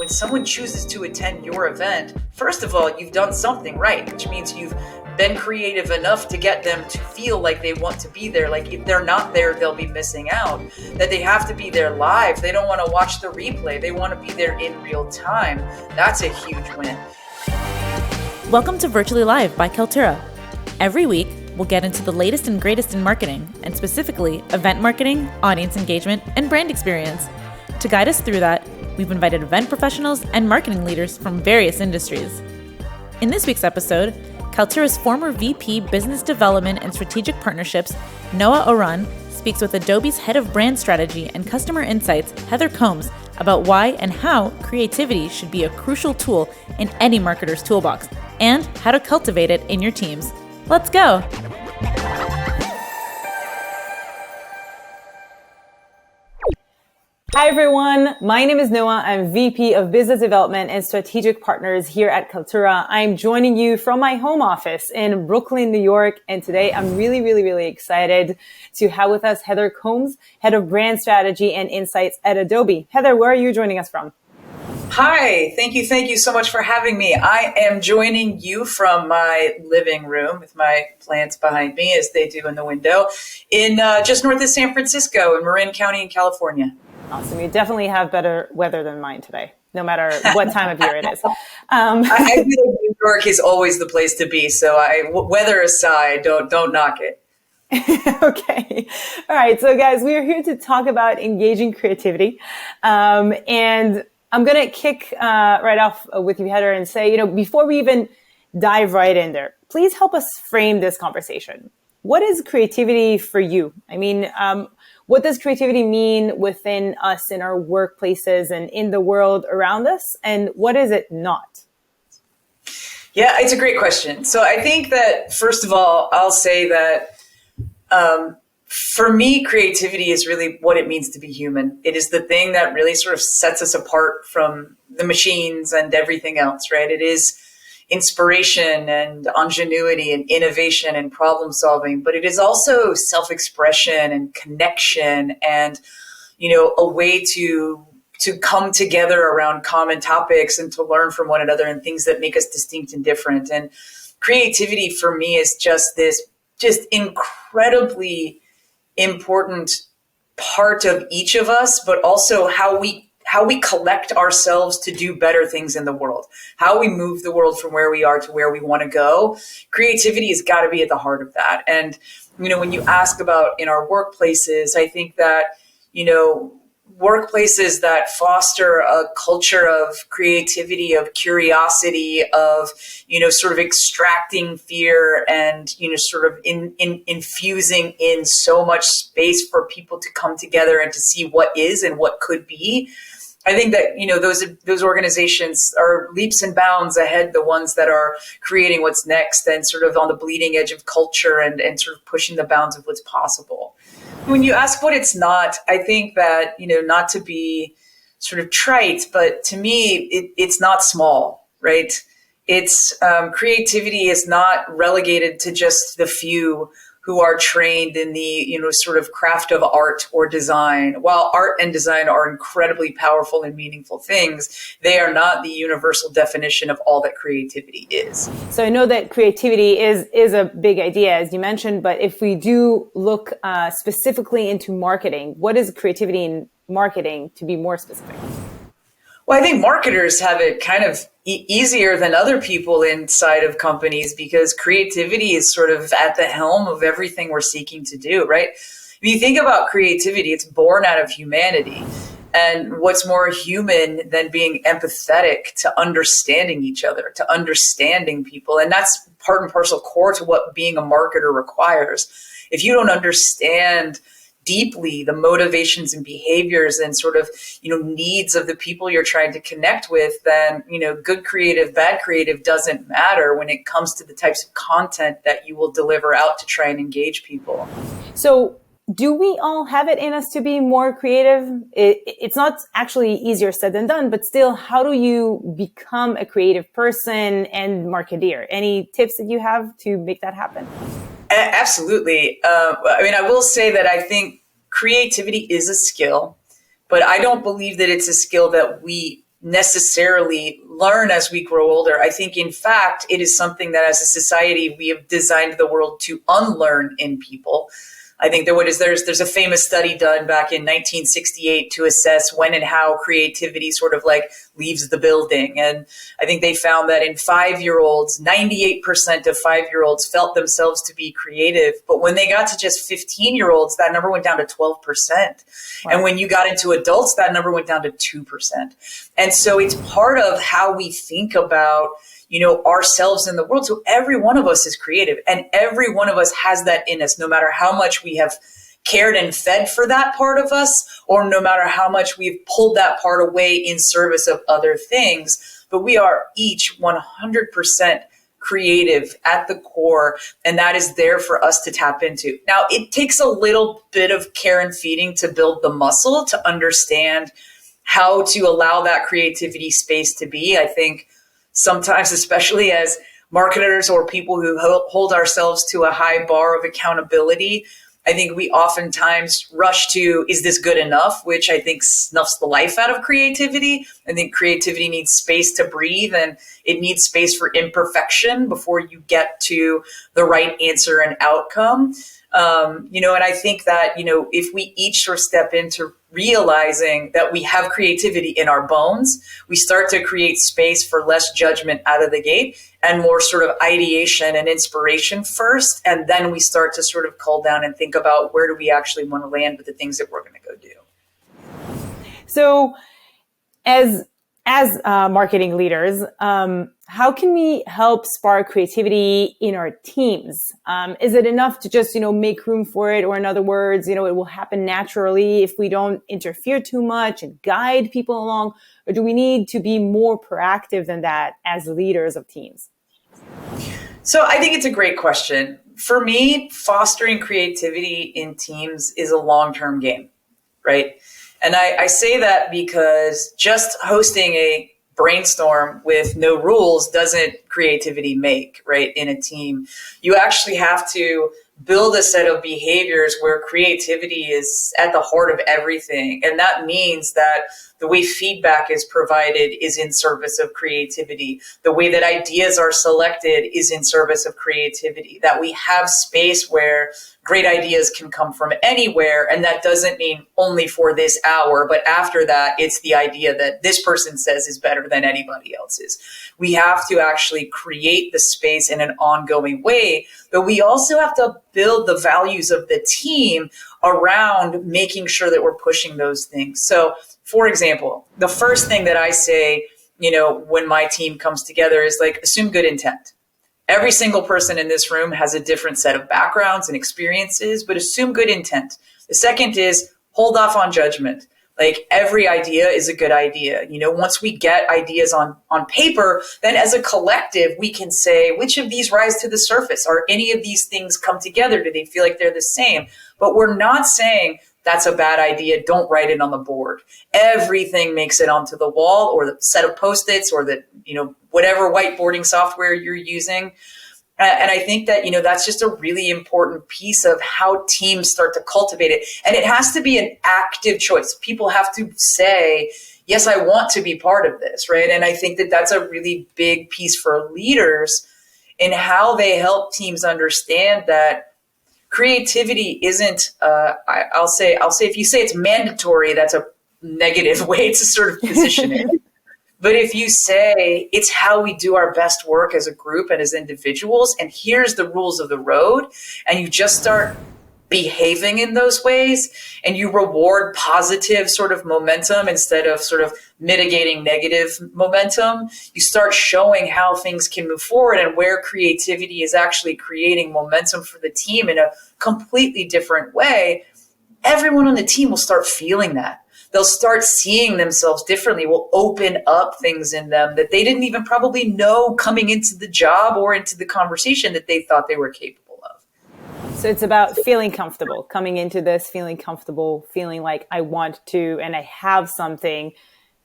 when someone chooses to attend your event, first of all, you've done something right, which means you've been creative enough to get them to feel like they want to be there. Like if they're not there, they'll be missing out. That they have to be there live. They don't want to watch the replay. They want to be there in real time. That's a huge win. Welcome to Virtually Live by Kaltura. Every week, we'll get into the latest and greatest in marketing, and specifically event marketing, audience engagement, and brand experience. To guide us through that, we've invited event professionals and marketing leaders from various industries. In this week's episode, Kaltura's former VP Business Development and Strategic Partnerships, Noah Oran, speaks with Adobe's Head of Brand Strategy and Customer Insights, Heather Combs, about why and how creativity should be a crucial tool in any marketer's toolbox, and how to cultivate it in your teams. Let's go! Hi everyone, my name is Noah. I'm VP of Business Development and Strategic Partners here at Kaltura. I'm joining you from my home office in Brooklyn, New York. And today I'm really excited to have with us Heather Combs, Head of Brand Strategy and Insights at Adobe. Heather, where are you joining us from? Hi, thank you so much for having me. I am joining you from my living room with my plants behind me, as they do in the window, in just north of San Francisco in Marin County in California. Awesome. You definitely have better weather than mine today, no matter what time of year it is. I feel like New York is always the place to be. So weather aside, don't knock it. Okay. All right. So guys, we are here to talk about engaging creativity. And I'm going to kick right off with you, Heather, and say, before we even dive right in there, please help us frame this conversation. What is creativity for you? I mean, what does creativity mean within us in our workplaces and in the world around us? And what is it not? Yeah, it's a great question. So I think that, first of all, I'll say that for me, creativity is really what it means to be human. It is the thing that really sort of sets us apart from the machines and everything else, right? It is inspiration and ingenuity and innovation and problem solving, but it is also self-expression and connection and, a way to come together around common topics and to learn from one another and things that make us distinct and different. And creativity for me is just incredibly important part of each of us, but also how we collect ourselves to do better things in the world, how we move the world from where we are to where we want to go. Creativity has got to be at the heart of that. And, when you ask about in our workplaces, I think that, workplaces that foster a culture of creativity, of curiosity, of, sort of extracting fear and, sort of infusing in so much space for people to come together and to see what is and what could be. I think that, those organizations are leaps and bounds ahead, the ones that are creating what's next and sort of on the bleeding edge of culture and sort of pushing the bounds of what's possible. When you ask what it's not, I think that, not to be sort of trite, but to me, it's not small, right? It's creativity is not relegated to just the few who are trained in the, sort of craft of art or design. While art and design are incredibly powerful and meaningful things, they are not the universal definition of all that creativity is. So I know that creativity is a big idea, as you mentioned, but if we do look specifically into marketing, what is creativity in marketing, to be more specific? Well, I think marketers have it kind of easier than other people inside of companies because creativity is sort of at the helm of everything we're seeking to do, right? If you think about creativity, it's born out of humanity. And what's more human than being empathetic to understanding each other, to understanding people? And that's part and parcel core to what being a marketer requires. If you don't understand deeply the motivations and behaviors and sort of, needs of the people you're trying to connect with, then, good creative, bad creative doesn't matter when it comes to the types of content that you will deliver out to try and engage people. So do we all have it in us to be more creative? It's not actually easier said than done, but still, how do you become a creative person and marketeer? Any tips that you have to make that happen? Absolutely. I will say that I think creativity is a skill, but I don't believe that it's a skill that we necessarily learn as we grow older. I think, in fact, it is something that as a society, we have designed the world to unlearn in people. I think there's a famous study done back in 1968 to assess when and how creativity sort of like leaves the building. And I think they found that in 5-year-olds, 98% of 5-year-olds felt themselves to be creative. But when they got to just 15-year-olds, that number went down to 12%. Wow. And when you got into adults, that number went down to 2%. And so it's part of how we think about ourselves in the world. So every one of us is creative, and every one of us has that in us, no matter how much we have cared and fed for that part of us, or no matter how much we've pulled that part away in service of other things. But we are each 100% creative at the core, and that is there for us to tap into. Now, it takes a little bit of care and feeding to build the muscle to understand how to allow that creativity space to be. I think sometimes, especially as marketers or people who hold ourselves to a high bar of accountability, I think we oftentimes rush to, is this good enough? Which I think snuffs the life out of creativity. I think creativity needs space to breathe, and it needs space for imperfection before you get to the right answer and outcome. And I think that, if we each sort of step into realizing that we have creativity in our bones, we start to create space for less judgment out of the gate and more sort of ideation and inspiration first. And then we start to sort of cull down and think about where do we actually want to land with the things that we're going to go do. So as marketing leaders, how can we help spark creativity in our teams? Is it enough to just, make room for it? Or in other words, it will happen naturally if we don't interfere too much and guide people along? Or do we need to be more proactive than that as leaders of teams? So I think it's a great question. For me, fostering creativity in teams is a long-term game, right? And I say that because just hosting a brainstorm with no rules doesn't creativity make, right, in a team. You actually have to build a set of behaviors where creativity is at the heart of everything. And that means that the way feedback is provided is in service of creativity. The way that ideas are selected is in service of creativity. That we have space where great ideas can come from anywhere. And that doesn't mean only for this hour, but after that, it's the idea that this person says is better than anybody else's. We have to actually create the space in an ongoing way, but we also have to build the values of the team around making sure that we're pushing those things. So, for example, the first thing that I say, when my team comes together is like, assume good intent. Every single person in this room has a different set of backgrounds and experiences, but assume good intent. The second is hold off on judgment. Like every idea is a good idea. Once we get ideas on paper, then as a collective, we can say, which of these rise to the surface? Are any of these things come together? Do they feel like they're the same? But we're not saying that's a bad idea. Don't write it on the board. Everything makes it onto the wall or the set of Post-its or the, whatever whiteboarding software you're using. And I think that, that's just a really important piece of how teams start to cultivate it. And it has to be an active choice. People have to say, yes, I want to be part of this, right? And I think that that's a really big piece for leaders in how they help teams understand that creativity isn't, I'll say if you say it's mandatory, that's a negative way to sort of position it. But if you say it's how we do our best work as a group and as individuals, and here's the rules of the road, and you just start behaving in those ways, and you reward positive sort of momentum instead of sort of mitigating negative momentum, you start showing how things can move forward and where creativity is actually creating momentum for the team in a completely different way. Everyone on the team will start feeling that. They'll start seeing themselves differently. Will open up things in them that they didn't even probably know coming into the job or into the conversation that they thought they were capable of. So it's about feeling comfortable, coming into this, feeling comfortable, feeling like I want to, and I have something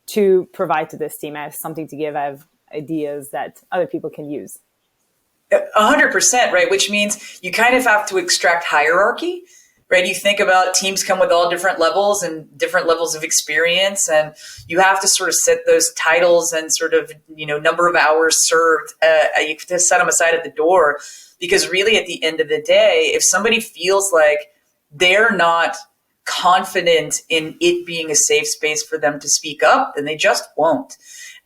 to provide to this team. I have something to give. I have ideas that other people can use. 100%, right? Which means you kind of have to extract hierarchy, right? You think about teams come with all different levels and different levels of experience, and you have to sort of set those titles and sort of, number of hours served. You have to set them aside at the door, because really at the end of the day, if somebody feels like they're not confident in it being a safe space for them to speak up, then they just won't.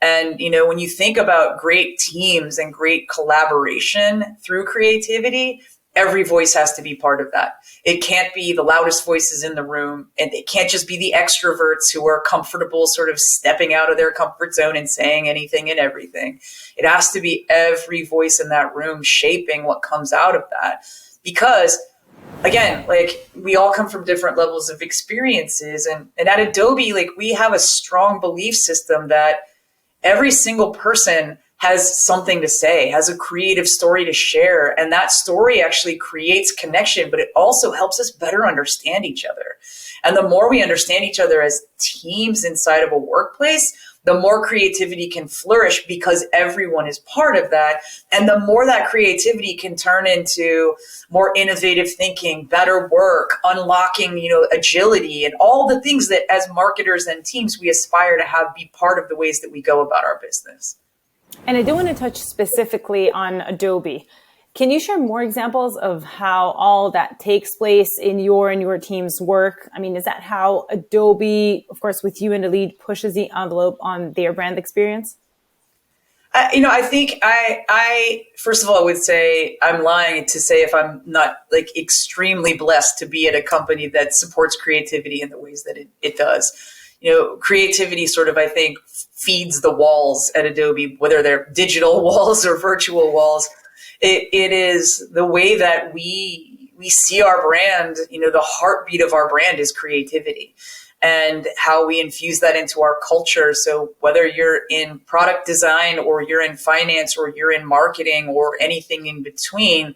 And, when you think about great teams and great collaboration through creativity, every voice has to be part of that. It can't be the loudest voices in the room, and it can't just be the extroverts who are comfortable sort of stepping out of their comfort zone and saying anything and everything. It has to be every voice in that room shaping what comes out of that. Because again, like, we all come from different levels of experiences. And at Adobe, like, we have a strong belief system that every single person has something to say, has a creative story to share. And that story actually creates connection, but it also helps us better understand each other. And the more we understand each other as teams inside of a workplace, the more creativity can flourish, because everyone is part of that. And the more that creativity can turn into more innovative thinking, better work, unlocking, agility, and all the things that as marketers and teams we aspire to have be part of the ways that we go about our business. And I do want to touch specifically on Adobe. Can you share more examples of how all that takes place in your and your team's work? I mean, is that how Adobe, of course, with you in the lead, pushes the envelope on their brand experience? I think I first of all, I would say I'm lying to say if I'm not like extremely blessed to be at a company that supports creativity in the ways that it does. Creativity sort of, I think, feeds the walls at Adobe, whether they're digital walls or virtual walls. It is the way that we see our brand. The heartbeat of our brand is creativity, and how we infuse that into our culture. So whether you're in product design or you're in finance or you're in marketing or anything in between,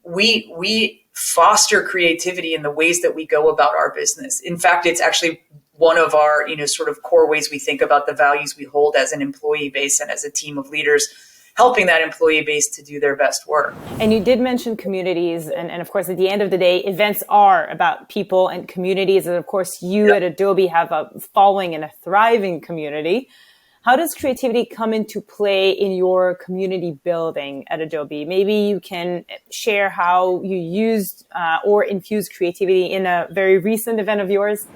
we foster creativity in the ways that we go about our business. In fact, it's actually one of our, sort of core ways we think about the values we hold as an employee base and as a team of leaders, helping that employee base to do their best work. And you did mention communities. And of course, at the end of the day, events are about people and communities. And of course, you at Adobe have a following and a thriving community. How does creativity come into play in your community building at Adobe? Maybe you can share how you used or infused creativity in a very recent event of yours.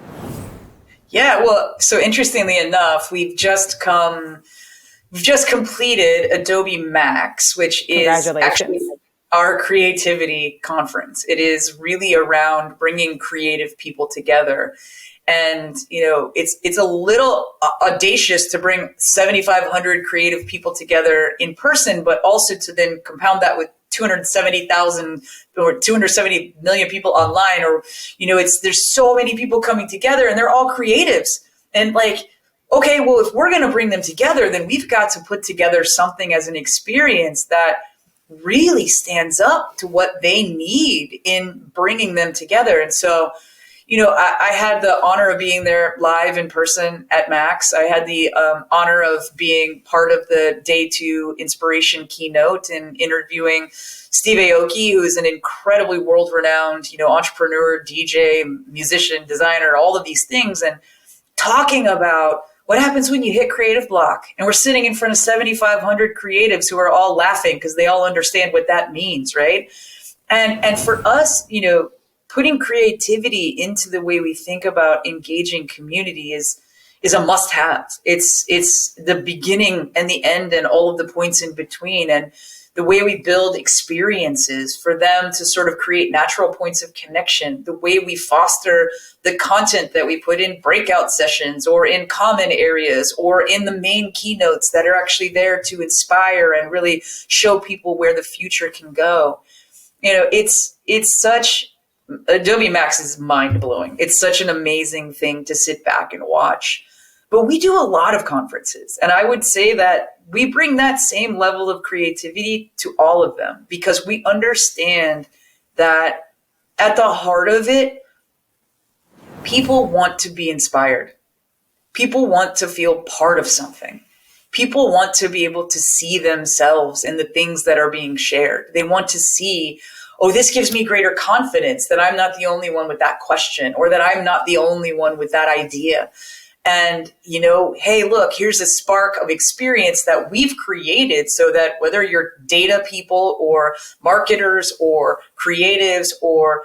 Yeah, well, so interestingly enough, we've just completed Adobe Max, which is actually our creativity conference. It is really around bringing creative people together. And, it's a little audacious to bring 7,500 creative people together in person, but also to then compound that with 270,000 or 270 million people online, or, there's so many people coming together and they're all creatives. And like, okay, well, if we're going to bring them together, then we've got to put together something as an experience that really stands up to what they need in bringing them together. And so, I had the honor of being there live in person at Max. I had the honor of being part of the day 2 inspiration keynote and interviewing Steve Aoki, who is an incredibly world-renowned, entrepreneur, DJ, musician, designer, all of these things, and talking about what happens when you hit creative block. And we're sitting in front of 7,500 creatives who are all laughing because they all understand what that means, right? And for us, putting creativity into the way we think about engaging community is a must-have. It's the beginning and the end and all of the points in between. And the way we build experiences for them to sort of create natural points of connection, the way we foster the content that we put in breakout sessions or in common areas or in the main keynotes that are actually there to inspire and really show people where the future can go. It's such, Adobe Max is mind-blowing. It's such an amazing thing to sit back and watch. But we do a lot of conferences. And I would say that we bring that same level of creativity to all of them, because we understand that at the heart of it, people want to be inspired. People want to feel part of something. People want to be able to see themselves in the things that are being shared. They want to see, oh, this gives me greater confidence that I'm not the only one with that question, or that I'm not the only one with that idea. And, hey, look, here's a spark of experience that we've created so that whether you're data people or marketers or creatives or,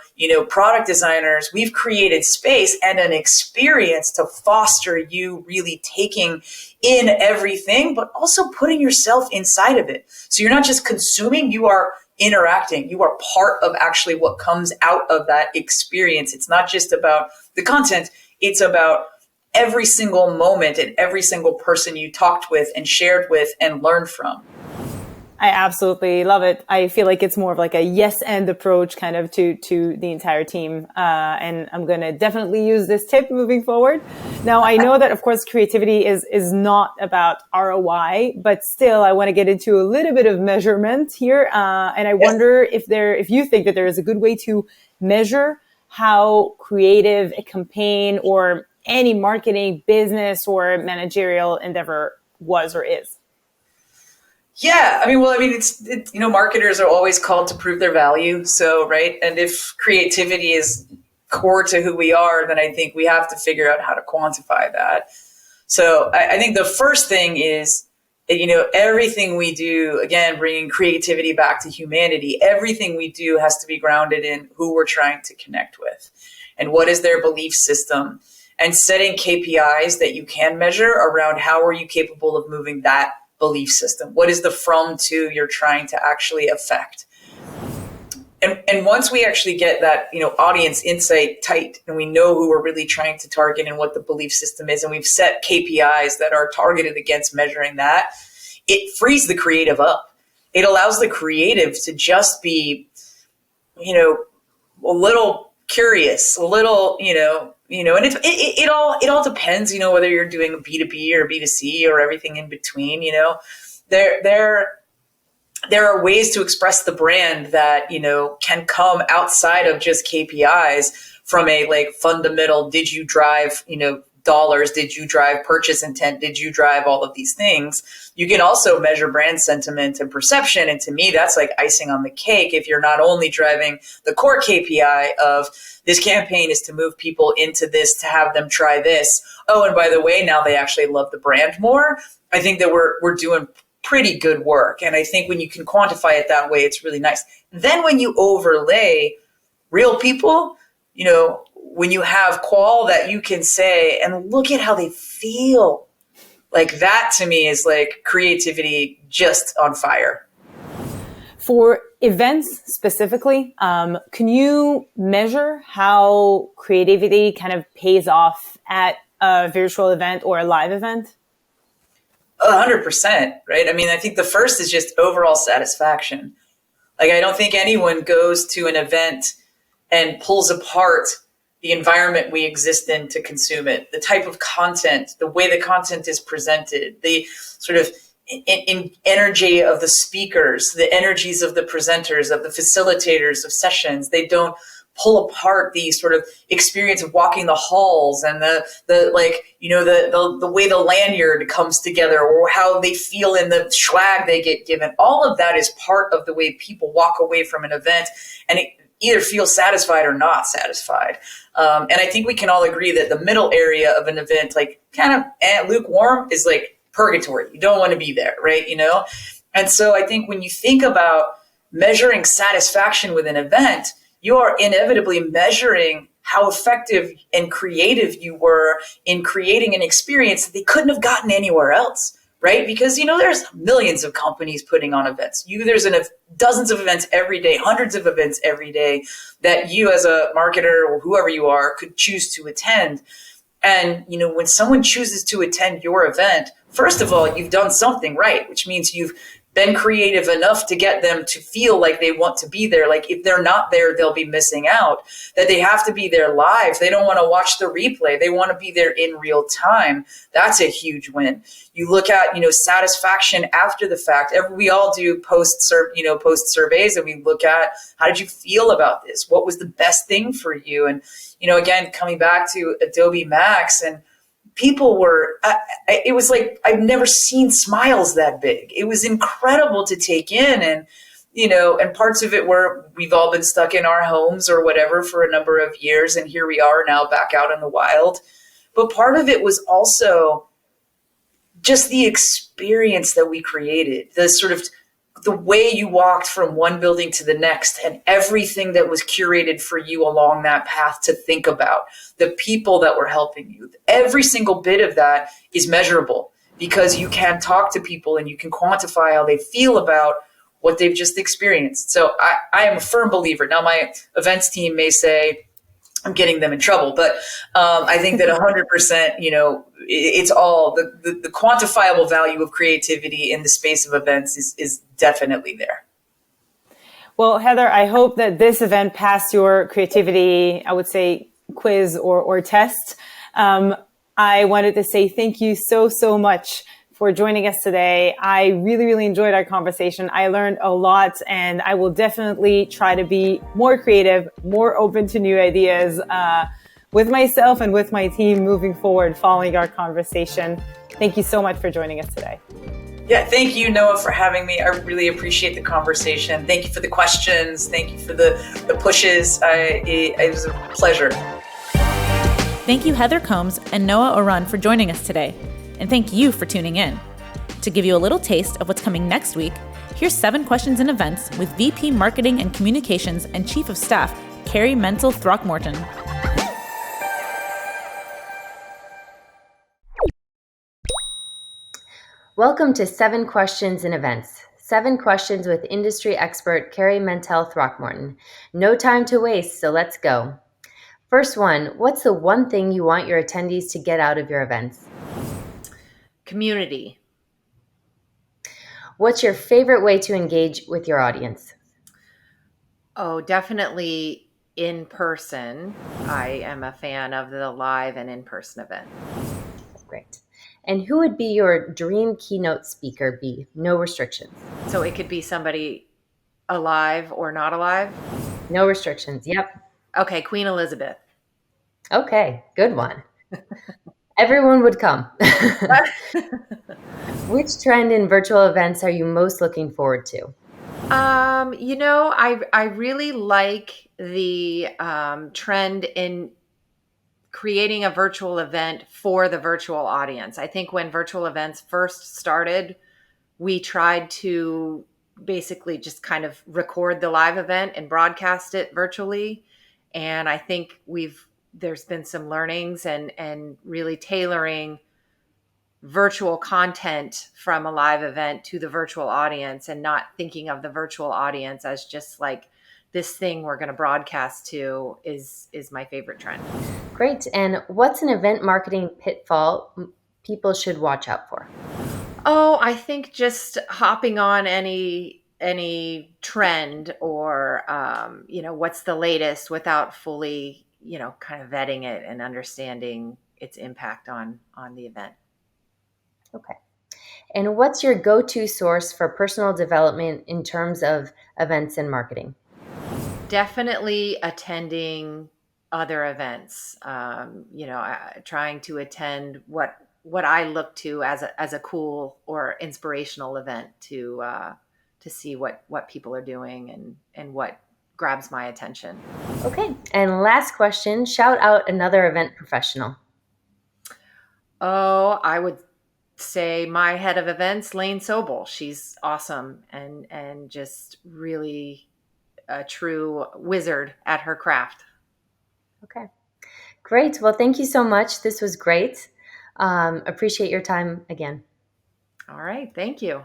product designers, we've created space and an experience to foster you really taking in everything, but also putting yourself inside of it. So you're not just consuming, you are interacting. You are part of actually what comes out of that experience. It's not just about the content. It's about every single moment and every single person you talked with and shared with and learned from. I absolutely love it. I feel like it's more of like a yes and approach kind of to the entire team. And I'm going to definitely use this tip moving forward. Now, I know that, of course, creativity is not about ROI, but still I want to get into a little bit of measurement here. And I wonder if you think that there is a good way to measure how creative a campaign or any marketing, business, or managerial endeavor was or is. Yeah, it's marketers are always called to prove their value. So, right. And if creativity is core to who we are, then I think we have to figure out how to quantify that. So I think the first thing is, everything we do, again, bringing creativity back to humanity, everything we do has to be grounded in who we're trying to connect with and what is their belief system, and setting KPIs that you can measure around how are you capable of moving that belief system? What is the from to you're trying to actually affect? And once we actually get that, audience insight tight, and we know who we're really trying to target and what the belief system is, and we've set KPIs that are targeted against measuring that, it frees the creative up. It allows the creative to just be, a little curious, a little, and it all depends, whether you're doing a B2B or B2C or everything in between. There are ways to express the brand that, can come outside of just KPIs from a fundamental, did you drive, dollars? Did you drive purchase intent? Did you drive all of these things? You can also measure brand sentiment and perception. And to me, that's like icing on the cake. If you're not only driving the core KPI of this campaign is to move people into this, to have them try this. Oh, and by the way, now they actually love the brand more. I think that we're doing pretty good work. And I think when you can quantify it that way, it's really nice. Then when you overlay real people, when you have qual that you can say, and look at how they feel, like that to me is like creativity just on fire. For events specifically, can you measure how creativity kind of pays off at a virtual event or a live event? 100%, right? I think the first is just overall satisfaction. Like, I don't think anyone goes to an event and pulls apart the environment we exist in to consume it, the type of content, the way the content is presented, the sort of in energy of the speakers, the energies of the presenters, of the facilitators of sessions. They don't pull apart the sort of experience of walking the halls and the way the lanyard comes together, or how they feel in the swag they get given. All of that is part of the way people walk away from an event, and it either feel satisfied or not satisfied. And I think we can all agree that the middle area of an event, like kind of lukewarm, is like purgatory. You don't want to be there, right? And so I think when you think about measuring satisfaction with an event, you are inevitably measuring how effective and creative you were in creating an experience that they couldn't have gotten anywhere else, right? Because, there's millions of companies putting on events. There's dozens of events every day, hundreds of events every day that you as a marketer or whoever you are could choose to attend. And, when someone chooses to attend your event, first of all, you've done something right, which means you've been creative enough to get them to feel like they want to be there. Like, if they're not there, they'll be missing out, that they have to be there live. They don't want to watch the replay. They want to be there in real time. That's a huge win. You look at, satisfaction after the fact. We all do post surveys, and we look at, how did you feel about this? What was the best thing for you? And, again, coming back to Adobe Max, and people were, it was like, I've never seen smiles that big. It was incredible to take in. And, and parts of it where we've all been stuck in our homes or whatever for a number of years. And here we are now back out in the wild. But part of it was also just the experience that we created, the sort of the way you walked from one building to the next and everything that was curated for you along that path to think about, the people that were helping you. Every single bit of that is measurable because you can talk to people and you can quantify how they feel about what they've just experienced. So I am a firm believer. Now, my events team may say, I'm getting them in trouble, but I think that 100%, it's all the quantifiable value of creativity in the space of events is definitely there. Well, Heather, I hope that this event passed your creativity, I would say, quiz or test. I wanted to say thank you so much for joining us today. I really, really enjoyed our conversation. I learned a lot, and I will definitely try to be more creative, more open to new ideas with myself and with my team moving forward following our conversation. Thank you so much for joining us today. Yeah, thank you, Noah, for having me. I really appreciate the conversation. Thank you for the questions. Thank you for the pushes. It was a pleasure. Thank you, Heather Combs and Noah Orun, for joining us today. And thank you for tuning in. To give you a little taste of what's coming next week, here's 7 questions and events with VP Marketing and Communications and Chief of Staff, Carrie Mental Throckmorton. Welcome to 7 Questions and Events. 7 questions with industry expert Carrie Mentel Throckmorton. No time to waste, so let's go. First one, what's the one thing you want your attendees to get out of your events? Community. What's your favorite way to engage with your audience? Oh, definitely in person. I am a fan of the live and in-person event. Great. And who would be your dream keynote speaker be? No restrictions. So it could be somebody alive or not alive? No restrictions, yep. Okay, Queen Elizabeth. Okay, good one. Everyone would come. Which trend in virtual events are you most looking forward to? I really like the trend in creating a virtual event for the virtual audience. I think when virtual events first started, we tried to basically just kind of record the live event and broadcast it virtually. And I think there's been some learnings and really tailoring virtual content from a live event to the virtual audience and not thinking of the virtual audience as just like this thing we're going to broadcast to is my favorite trend. Great. And what's an event marketing pitfall people should watch out for? Oh, I think just hopping on any trend or what's the latest without fully kind of vetting it and understanding its impact on the event. Okay. And what's your go-to source for personal development in terms of events and marketing? Definitely attending other events. Trying to attend what I look to as a cool or inspirational event to see what people are doing and what grabs my attention. Okay. And last question, shout out another event professional. Oh, I would say my head of events, Lane Sobel. She's awesome and just really a true wizard at her craft. Okay. Great. Well, thank you so much. This was great. Appreciate your time again. All right. Thank you.